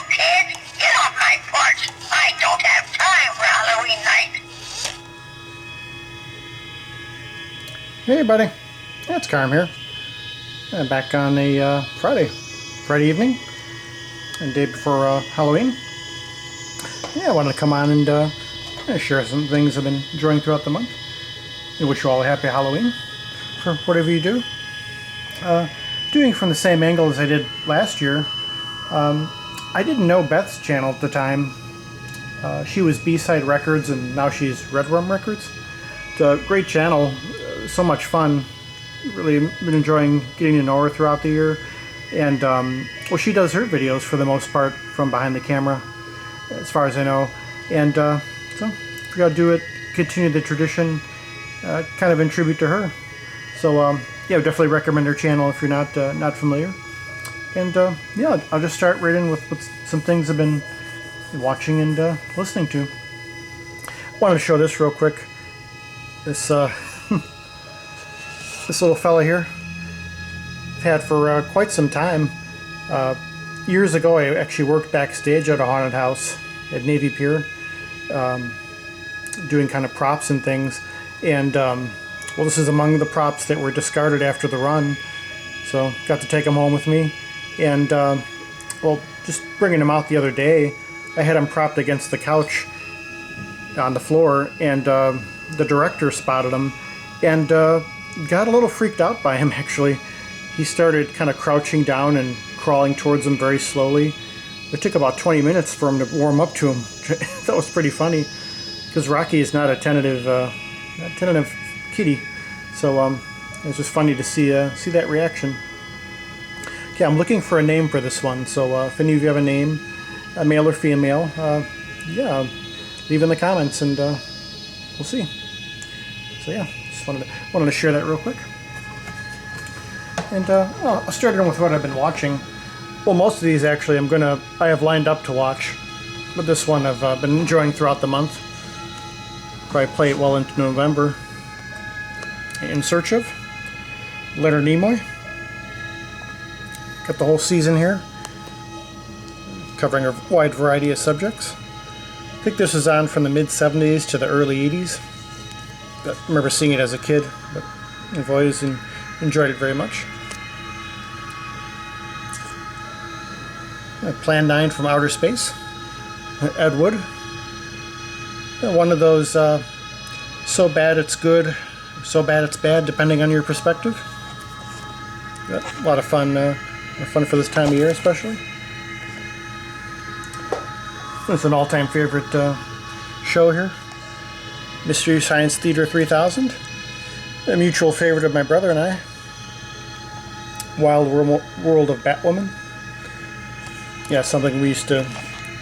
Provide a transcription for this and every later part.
kid! Get off my porch! I don't have time for Halloween night! Hey buddy, it's Carm here. Back on a Friday evening, and day before Halloween. Yeah, I wanted to come on and share some things I've been enjoying throughout the month. I wish you all a happy Halloween for whatever you do. Doing it from the same angle as I did last year. I didn't know Beth's channel at the time. She was B-Side Records and now she's Redworm Records. It's a great channel, so much fun. Really been enjoying getting to know her throughout the year. And well, she does her videos for the most part from behind the camera, as far as I know. And so we gotta do it, continue the tradition, kind of in tribute to her. So yeah, I would definitely recommend her channel if you're not familiar. And yeah, I'll just start right in with some things I've been watching and listening to. I wanted to show this real quick. This this little fella here, I've had for quite some time. Years ago, I actually worked backstage at a haunted house at Navy Pier, doing kind of props and things. And well, this is among the props that were discarded after the run, so got to take them home with me. And well, just bringing them out the other day, I had them propped against the couch on the floor, and the director spotted them and got a little freaked out by him. Actually, he started kind of crouching down and crawling towards them very slowly. It took about 20 minutes for him to warm up to him. That was pretty funny, because Rocky is not a tentative kitty, so it was just funny to see that reaction. Okay, I'm looking for a name for this one, so if any of you have a name, male or female, yeah, leave in the comments and we'll see. So yeah, just wanted to share that real quick. And I'll start in with what I've been watching. Well, most of these actually I have lined up to watch, but this one I've been enjoying throughout the month. Probably play it well into November. In Search of Leonard Nimoy. Got the whole season here, covering a wide variety of subjects. I think this is on from the mid-70s to the early 80s. But I remember seeing it as a kid, but I've always enjoyed it very much. Plan 9 from Outer Space, Ed Wood. One of those so bad it's good, so bad it's bad, depending on your perspective. A lot of fun for this time of year, especially. It's an all-time favorite show here, Mystery Science Theater 3000, a mutual favorite of my brother and I. Wild World of Batwoman. Yeah, something we used to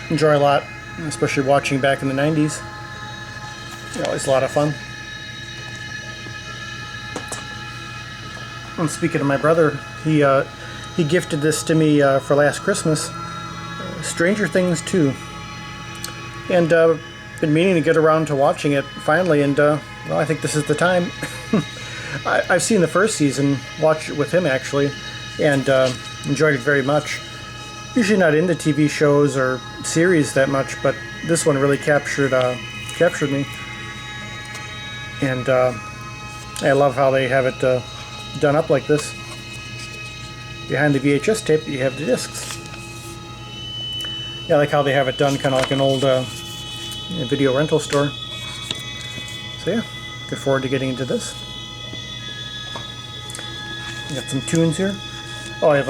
enjoy a lot, especially watching back in the 90s. Always a lot of fun. And speaking of my brother, he gifted this to me for last Christmas. Stranger Things 2. And been meaning to get around to watching it finally, and well, I think this is the time. I've seen the first season, watched it with him actually, and enjoyed it very much. Usually not into TV shows or series that much, but this one really captured me. And I love how they have it done up like this. Behind the VHS tape, you have the discs. Yeah, I like how they have it done kind of like an old video rental store. So yeah, looking forward to getting into this. Got some tunes here. Oh, I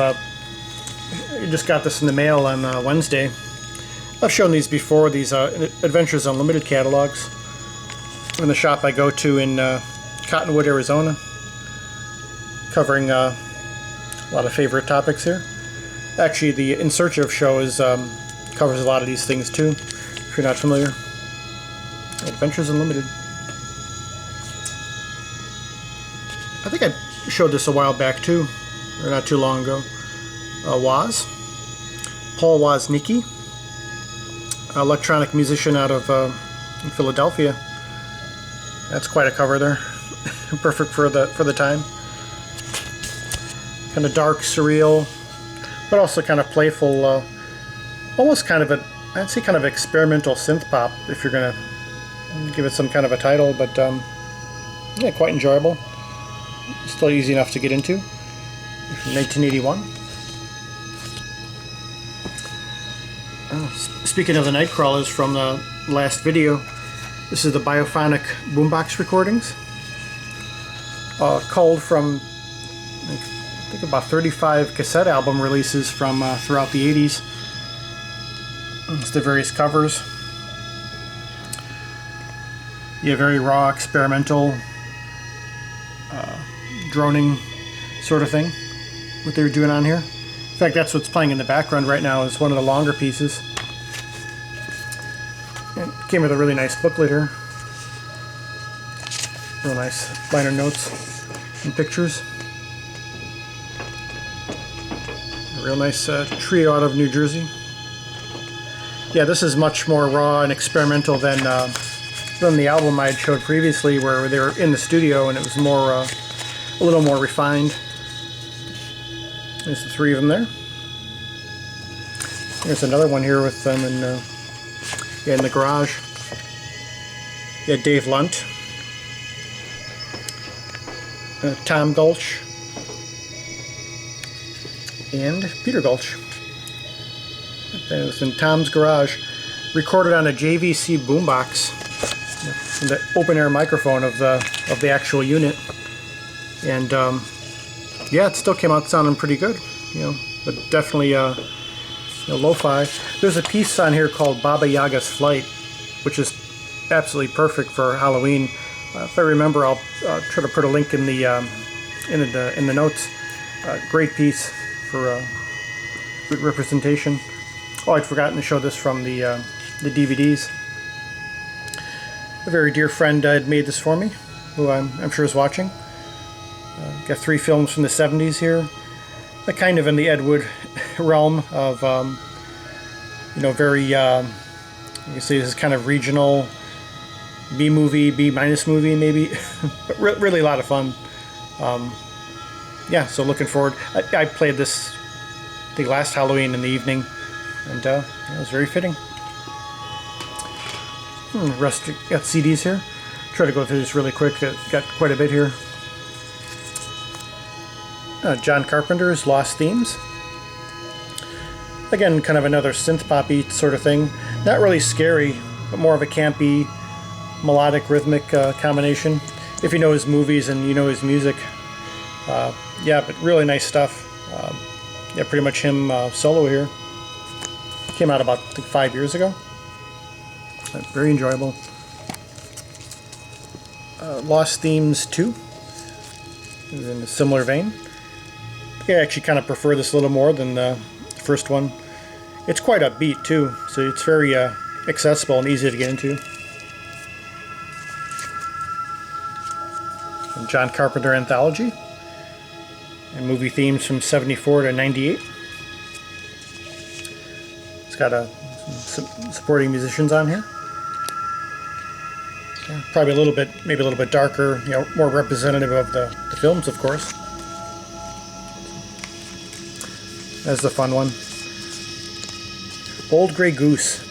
just got this in the mail on Wednesday. I've shown these before, these Adventures Unlimited catalogs in the shop I go to in Cottonwood, Arizona, covering a lot of favorite topics here. Actually, the In Search of show covers a lot of these things too, if you're not familiar. Adventures Unlimited. I think I showed this a while back too, or not too long ago. Woz, Paul Woznicki, electronic musician out of Philadelphia. That's quite a cover there. Perfect for the time. Kind of dark, surreal, but also kind of playful almost kind of a, I'd say kind of experimental synth pop if you're gonna give it some kind of a title, but yeah, quite enjoyable. Still easy enough to get into. From 1981. Speaking of the Nightcrawlers from the last video, this is the Biophonic Boombox recordings. Culled from, I think, about 35 cassette album releases from throughout the 80s. It's the various covers. Yeah, very raw, experimental, droning sort of thing, what they were doing on here. In fact, that's what's playing in the background right now, is one of the longer pieces. It came with a really nice booklet here. Real nice liner notes and pictures. A real nice trio out of New Jersey. Yeah, this is much more raw and experimental than the album I had showed previously, where they were in the studio and it was more, a little more refined. There's the three of them there. There's another one here with them in the garage. Yeah, Dave Lunt, Tom Gulch, and Peter Gulch. It was in Tom's garage, recorded on a JVC boombox, the open-air microphone of the actual unit, and yeah, it still came out sounding pretty good, you know, but definitely lo-fi. There's a piece on here called Baba Yaga's Flight, which is absolutely perfect for Halloween. If I remember, I'll try to put a link in the notes. Great piece for good representation. Oh, I'd forgotten to show this from the DVDs. A very dear friend had made this for me, who I'm sure is watching. Got 3 films from the 70s here. Kind of in the Ed Wood realm of, you know, very, you can see this is kind of regional B-movie, B-minus movie maybe, but really a lot of fun. Yeah, so looking forward. I played this, I think, last Halloween in the evening, and it was very fitting. Rest got CDs here. Try to go through this really quick. Got quite a bit here. John Carpenter's Lost Themes. Again, kind of another synth poppy sort of thing. Not really scary, but more of a campy, melodic, rhythmic combination. If you know his movies and you know his music. Yeah, but really nice stuff. Yeah, pretty much him solo here. Came out about, I think, 5 years ago. Very enjoyable. Lost Themes 2 is in a similar vein. I actually kind of prefer this a little more than the first one. It's quite upbeat too, so it's very accessible and easy to get into. And John Carpenter Anthology and movie themes from 74 to 98. It's got some supporting musicians on here. Yeah, probably a little bit, maybe a little bit darker, you know, more representative of the films, of course. That's the fun one. Old Grey Goose.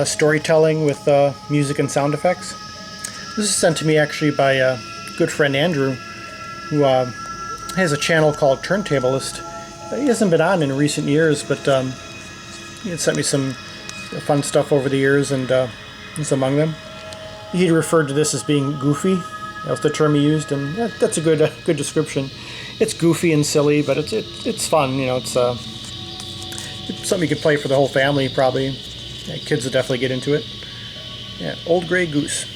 Storytelling with music and sound effects. This is sent to me actually by a good friend Andrew, who has a channel called Turntablist. He hasn't been on in recent years, but he had sent me some fun stuff over the years, and it's among them. He referred to this as being goofy. That was the term he used, and that's a good description. It's goofy and silly, but it's fun. You know, it's something you could play for the whole family probably. Yeah, kids will definitely get into it. Yeah, Old Grey Goose.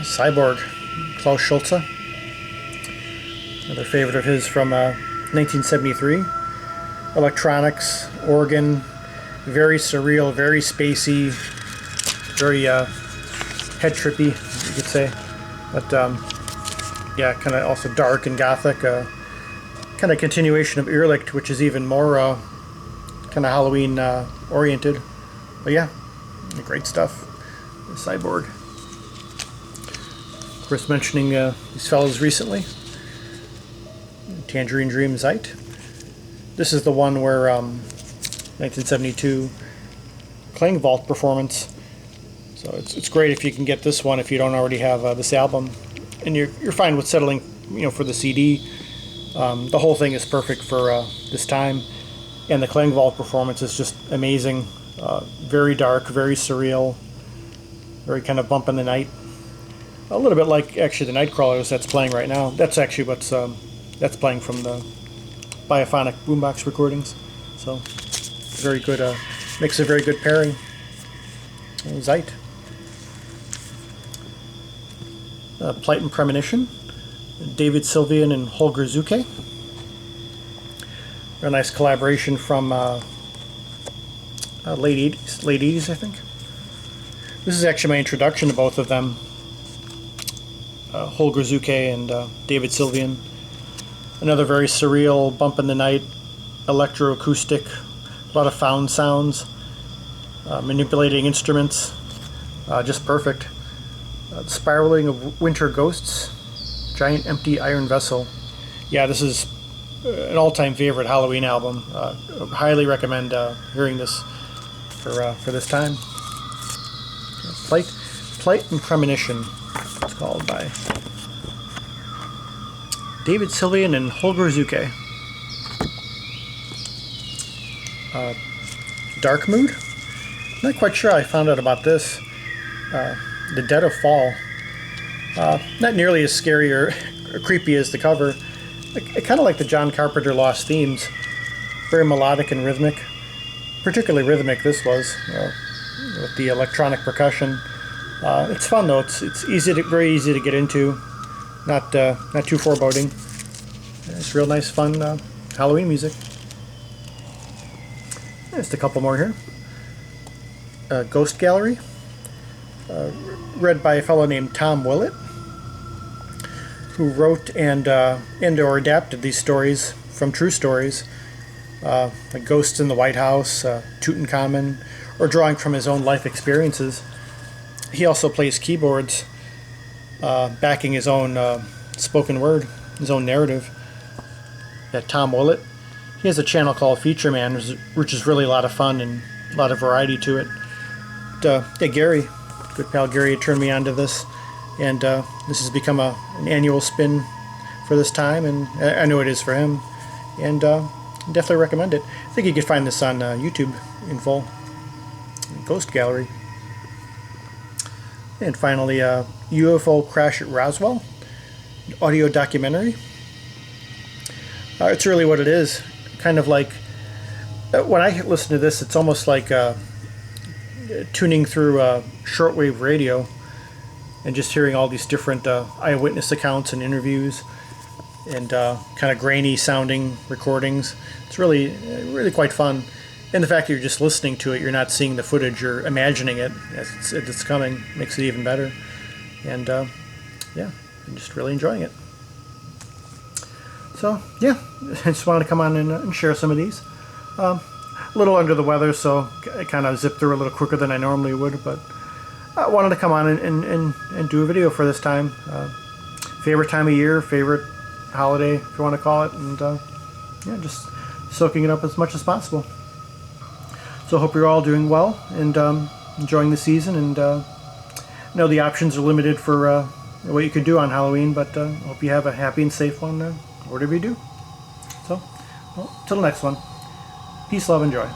Cyborg, Klaus Schulze. Another favorite of his from 1973. Electronics, organ, very surreal, very spacey, very head trippy, you could say. But yeah, kind of also dark and gothic. Kind of continuation of Irrlicht, which is even more kind of Halloween oriented. But yeah, great stuff. The Cyborg. Of course, mentioning these fellows recently. Tangerine Dream Zeit. This is the one where 1972 Klangwald performance. So it's great if you can get this one if you don't already have this album, and you're fine with settling, for the CD. The whole thing is perfect for this time, and the Klangwald performance is just amazing. Very dark, very surreal, very kind of bump in the night. A little bit like actually the Nightcrawlers that's playing right now. That's actually what's that's playing from the Biophonic Boombox recordings. So very good. Makes a very good pairing. Zeit. Plight and Premonition. David Sylvian and Holger Zuke. A nice collaboration from late 80s, I think. This is actually my introduction to both of them. Holger Zuke and David Sylvian. Another very surreal, bump in the night, electroacoustic, a lot of found sounds, manipulating instruments, just perfect. Spiraling of Winter Ghosts, Giant Empty Iron Vessel. Yeah, this is an all-time favorite Halloween album. I highly recommend hearing this for this time. Plight and Premonition. It's called by David Sylvian and Holger Zuke. Dark Mood. Not quite sure how I found out about this. The Dead of Fall. Not nearly as scary or creepy as the cover. I kind of like the John Carpenter Lost Themes. Very melodic and rhythmic. Particularly rhythmic this was, with the electronic percussion. It's fun though. It's very easy to get into. Not too foreboding. It's real nice, fun Halloween music. Just a couple more here. Ghost Gallery, read by a fellow named Tom Willett, who wrote and or adapted these stories from true stories, like Ghosts in the White House, Tutankhamun, or drawing from his own life experiences. He also plays keyboards, backing his own spoken word, his own narrative. That Tom Willett. He has a channel called Feature Man, which is really a lot of fun and a lot of variety to it. Yeah, Gary, good pal Gary, had turned me on to this, and this has become an annual spin for this time, and I know it is for him, and definitely recommend it. I think you can find this on YouTube in full. Ghost Gallery. And finally, UFO Crash at Roswell, audio documentary. It's really what it is. Kind of like, when I listen to this, it's almost like tuning through shortwave radio and just hearing all these different eyewitness accounts and interviews and kind of grainy sounding recordings. It's really quite fun. And the fact that you're just listening to it, you're not seeing the footage, you're imagining it as it's coming, makes it even better. And yeah, I'm just really enjoying it. So yeah, I just wanted to come on and share some of these. A little under the weather, so I kind of zipped through a little quicker than I normally would, but I wanted to come on and do a video for this time. Favorite time of year, favorite holiday, if you want to call it, and yeah, just soaking it up as much as possible. So I hope you're all doing well and enjoying the season, and I know the options are limited for what you could do on Halloween, but I hope you have a happy and safe one, whatever you do. So, well, till the next one. Peace, love, and joy.